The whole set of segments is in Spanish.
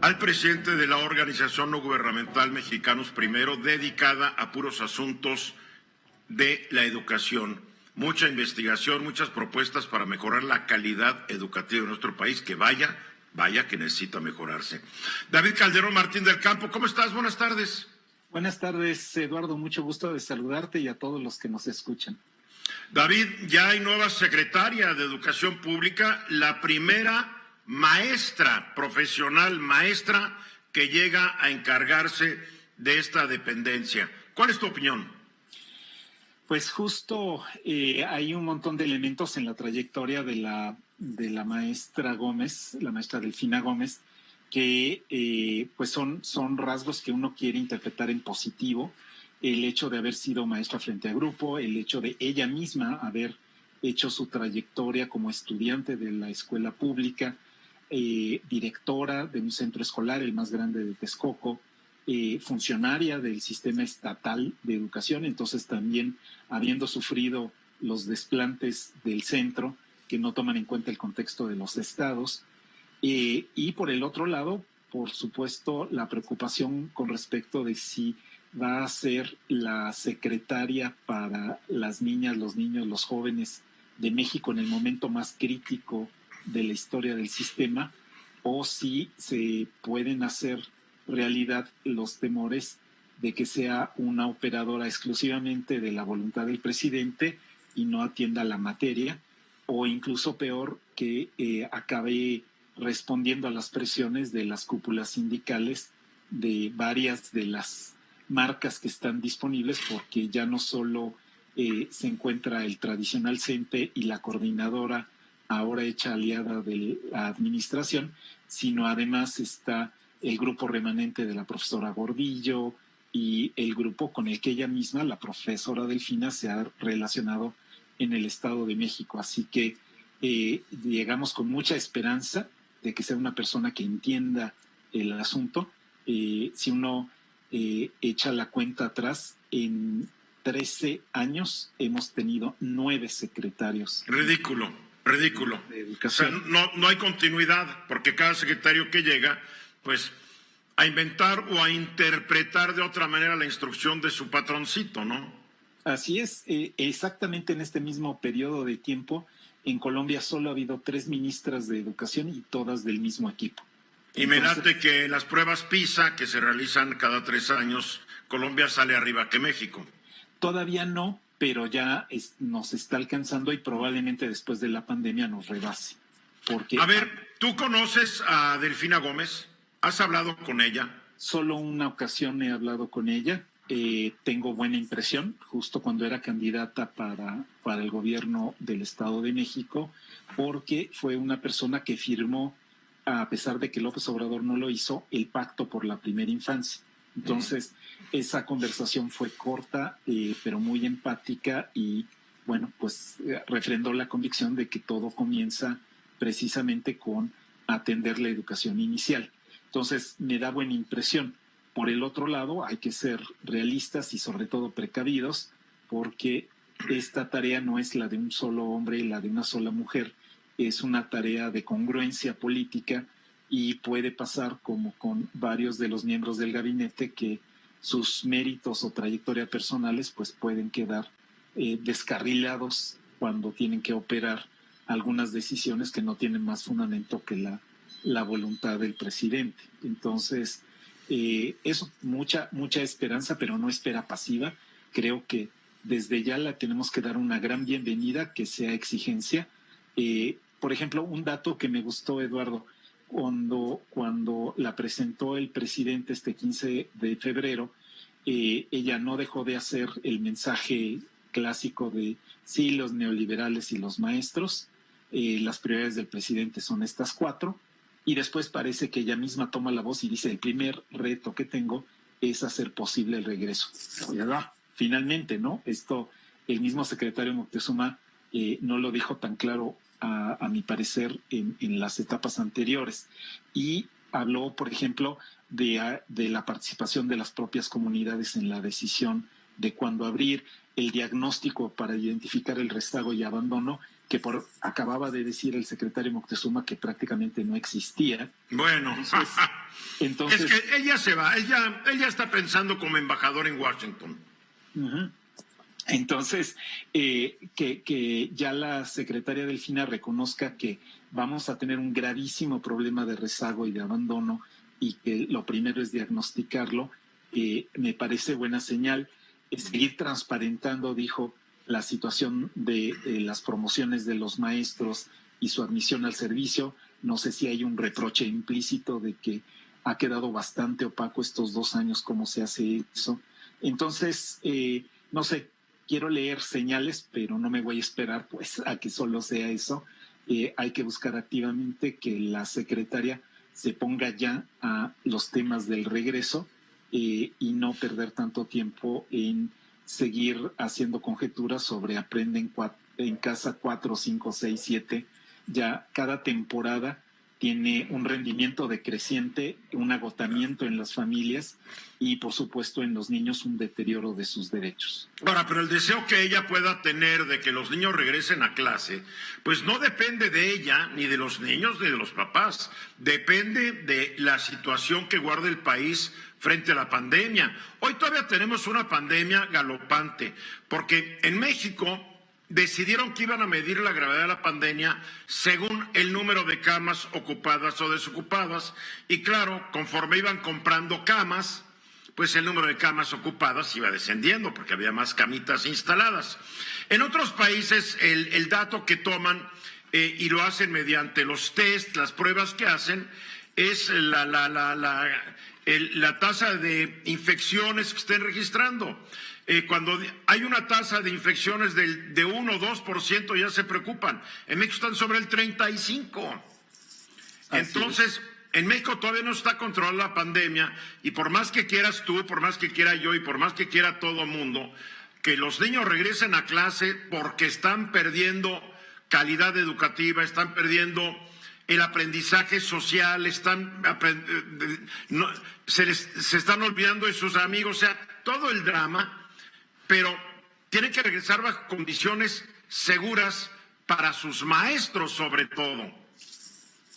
al presidente de la organización no gubernamental Mexicanos Primero, dedicada a puros asuntos de la educación. Mucha investigación, muchas propuestas para mejorar la calidad educativa de nuestro país, que vaya que necesita mejorarse. David Calderón Martín del Campo, ¿cómo estás? Buenas tardes. Buenas tardes, Eduardo. Mucho gusto de saludarte y a todos los que nos escuchan. David, ya hay nueva secretaria de Educación Pública, la primera maestra, profesional maestra, que llega a encargarse de esta dependencia. ¿Cuál es tu opinión? Pues justo hay un montón de elementos en la trayectoria de la maestra Gómez, la maestra Delfina Gómez, que pues son rasgos que uno quiere interpretar en positivo. El hecho de haber sido maestra frente a grupo, el hecho de ella misma haber hecho su trayectoria como estudiante de la escuela pública, directora de un centro escolar, el más grande de Texcoco, funcionaria del sistema estatal de educación, entonces también habiendo sufrido los desplantes del centro que no toman en cuenta el contexto de los estados, y por el otro lado, por supuesto, la preocupación con respecto de si va a ser la secretaria para las niñas, los niños, los jóvenes de México en el momento más crítico de la historia del sistema, o si se pueden hacer realidad los temores de que sea una operadora exclusivamente de la voluntad del presidente y no atienda la materia, o incluso peor, que acabe respondiendo a las presiones de las cúpulas sindicales de varias de las marcas que están disponibles, porque ya no solo se encuentra el tradicional CENTE y la coordinadora ahora hecha aliada de la administración, sino además está el grupo remanente de la profesora Gordillo y el grupo con el que ella misma, la profesora Delfina, se ha relacionado en el Estado de México. Así que llegamos con mucha esperanza de que sea una persona que entienda el asunto. Si uno echa la cuenta atrás, en 13 años hemos tenido 9 secretarios. Ridículo. De educación. O sea, no hay continuidad, porque cada secretario que llega, pues, a inventar o a interpretar de otra manera la instrucción de su patroncito, ¿no? Así es, exactamente en este mismo periodo de tiempo, en Colombia solo ha habido 3 ministras de educación y todas del mismo equipo. Y mirate que en las pruebas PISA, que se realizan cada 3 años, Colombia sale arriba que México. Todavía no, pero ya nos está alcanzando y probablemente después de la pandemia nos rebase. Porque, a ver, ¿tú conoces a Delfina Gómez? ¿Has hablado con ella? Solo una ocasión he hablado con ella. Tengo buena impresión, justo cuando era candidata para el gobierno del Estado de México, porque fue una persona que firmó, a pesar de que López Obrador no lo hizo, el Pacto por la Primera Infancia. Entonces, esa conversación fue corta, pero muy empática y, bueno, pues refrendó la convicción de que todo comienza precisamente con atender la educación inicial. Entonces, me da buena impresión. Por el otro lado, hay que ser realistas y sobre todo precavidos, porque esta tarea no es la de un solo hombre y la de una sola mujer, es una tarea de congruencia política y puede pasar como con varios de los miembros del gabinete que sus méritos o trayectoria personales pues pueden quedar descarrilados cuando tienen que operar algunas decisiones que no tienen más fundamento que la voluntad del presidente. Entonces, eso, mucha esperanza, pero no espera pasiva. Creo que desde ya la tenemos que dar una gran bienvenida, que sea exigencia. Por ejemplo, un dato que me gustó, Eduardo, cuando la presentó el presidente este 15 de febrero, ella no dejó de hacer el mensaje clásico de sí, los neoliberales y los maestros, las prioridades del presidente son estas 4, y después parece que ella misma toma la voz y dice, el primer reto que tengo es hacer posible el regreso. Finalmente, ¿no? Esto, el mismo secretario Moctezuma no lo dijo tan claro, a mi parecer, en las etapas anteriores. Y habló, por ejemplo, de la participación de las propias comunidades en la decisión de cuándo abrir, el diagnóstico para identificar el rezago y abandono, que acababa de decir el secretario Moctezuma que prácticamente no existía. Bueno, entonces es que él ya se va, él ya está pensando como embajador en Washington. Uh-huh. Entonces, que ya la secretaria Delfina reconozca que vamos a tener un gravísimo problema de rezago y de abandono y que lo primero es diagnosticarlo, me parece buena señal. Seguir transparentando, dijo, la situación de las promociones de los maestros y su admisión al servicio. No sé si hay un reproche implícito de que ha quedado bastante opaco estos 2 años cómo se hace eso. Entonces, no sé, quiero leer señales, pero no me voy a esperar pues a que solo sea eso. Hay que buscar activamente que la secretaria se ponga ya a los temas del regreso y no perder tanto tiempo en seguir haciendo conjeturas sobre aprenden en casa 4, 5, 6, 7. Ya cada temporada tiene un rendimiento decreciente, un agotamiento en las familias y, por supuesto, en los niños un deterioro de sus derechos. Ahora, pero el deseo que ella pueda tener de que los niños regresen a clase, pues no depende de ella, ni de los niños, ni de los papás. Depende de la situación que guarda el país frente a la pandemia. Hoy todavía tenemos una pandemia galopante, porque en México decidieron que iban a medir la gravedad de la pandemia según el número de camas ocupadas o desocupadas, y claro, conforme iban comprando camas, pues el número de camas ocupadas iba descendiendo porque había más camitas instaladas. En otros países el dato que toman y lo hacen mediante los test, las pruebas que hacen, es la tasa de infecciones que estén registrando. Cuando hay una tasa de infecciones de 1 o 2% ya se preocupan. En México están sobre el 35%. Entonces, en México todavía no está controlada la pandemia y por más que quieras tú, por más que quiera yo y por más que quiera todo mundo, que los niños regresen a clase porque están perdiendo calidad educativa, están perdiendo el aprendizaje social, se están olvidando de sus amigos, o sea, todo el drama, pero tienen que regresar bajo condiciones seguras para sus maestros sobre todo.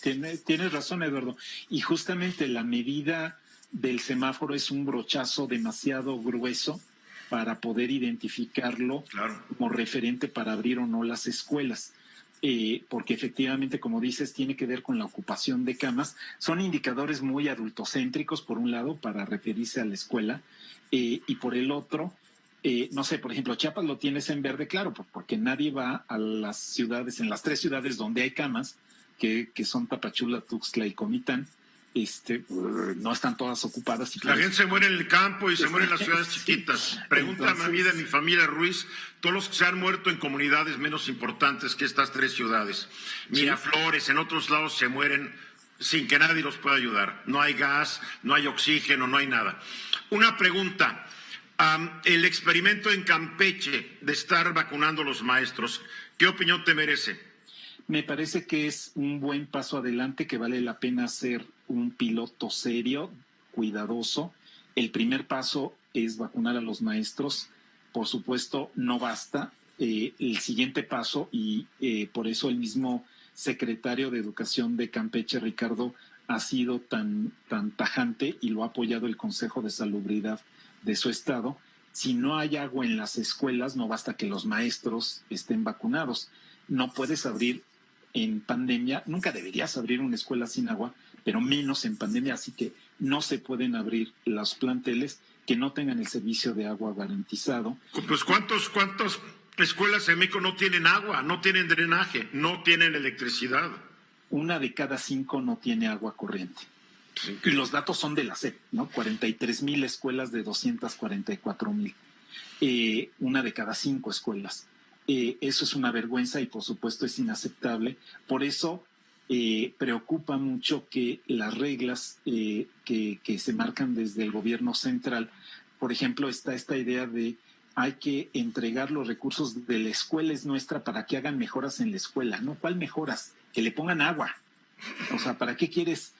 Tienes razón, Eduardo. Y justamente la medida del semáforo es un brochazo demasiado grueso para poder identificarlo como referente para abrir o no las escuelas. Porque efectivamente, como dices, tiene que ver con la ocupación de camas. Son indicadores muy adultocéntricos, por un lado, para referirse a la escuela, y por el otro, no sé, por ejemplo, Chiapas lo tienes en verde, claro, porque nadie va a las ciudades, en las 3 ciudades donde hay camas, que son Tapachula, Tuxtla y Comitán, no están todas ocupadas. La gente se muere en el campo y se muere en las ciudades chiquitas. Pregúntame a mí de mi familia Ruiz, todos los que se han muerto en comunidades menos importantes que estas 3 ciudades. Miraflores, en otros lados se mueren sin que nadie los pueda ayudar. No hay gas, no hay oxígeno, no hay nada. Una pregunta. El experimento en Campeche de estar vacunando a los maestros, ¿qué opinión te merece? Me parece que es un buen paso adelante, que vale la pena hacer un piloto serio, cuidadoso. El primer paso es vacunar a los maestros. Por supuesto, no basta. El siguiente paso, y por eso el mismo secretario de Educación de Campeche, Ricardo, ha sido tan tajante y lo ha apoyado el Consejo de Salubridad de su estado. Si no hay agua en las escuelas, no basta que los maestros estén vacunados. No puedes abrir en pandemia, nunca deberías abrir una escuela sin agua, pero menos en pandemia, así que no se pueden abrir los planteles que no tengan el servicio de agua garantizado. Pues ¿cuántas escuelas en México no tienen agua, no tienen drenaje, no tienen electricidad? 1 de cada 5 no tiene agua corriente. Sí, y los datos son de la SEP, ¿no? 43,000 escuelas de 244,000. 1 de cada 5 escuelas. Eso es una vergüenza y por supuesto es inaceptable. Por eso preocupa mucho que las reglas que se marcan desde el gobierno central, por ejemplo, está esta idea de hay que entregar los recursos de la escuela es nuestra para que hagan mejoras en la escuela. ¿No? ¿Cuál mejoras? Que le pongan agua. O sea, ¿para qué quieres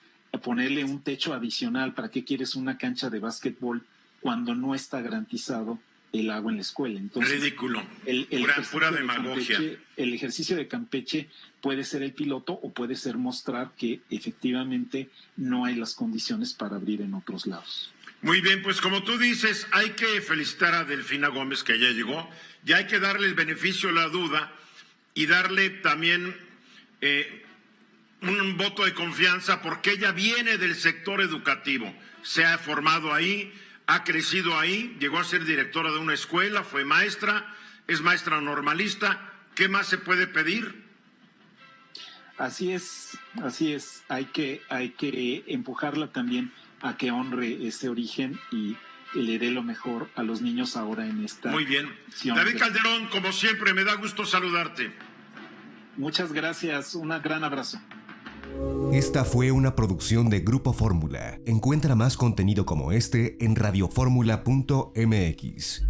ponerle un techo adicional? ¿Para qué quieres una cancha de básquetbol cuando no está garantizado el agua en la escuela. Entonces, ridículo. El Pura demagogia. El ejercicio de Campeche puede ser el piloto o puede ser mostrar que efectivamente no hay las condiciones para abrir en otros lados. Muy bien, pues como tú dices, hay que felicitar a Delfina Gómez, que ya llegó, y hay que darle el beneficio de la duda y darle también un voto de confianza, porque ella viene del sector educativo, se ha formado ahí, ha crecido ahí, llegó a ser directora de una escuela, fue maestra, es maestra normalista. ¿Qué más se puede pedir? Así es. Hay que empujarla también a que honre ese origen y le dé lo mejor a los niños ahora en esta. Muy bien. David Calderón, como siempre, me da gusto saludarte. Muchas gracias, un gran abrazo. Esta fue una producción de Grupo Fórmula. Encuentra más contenido como este en radioformula.mx.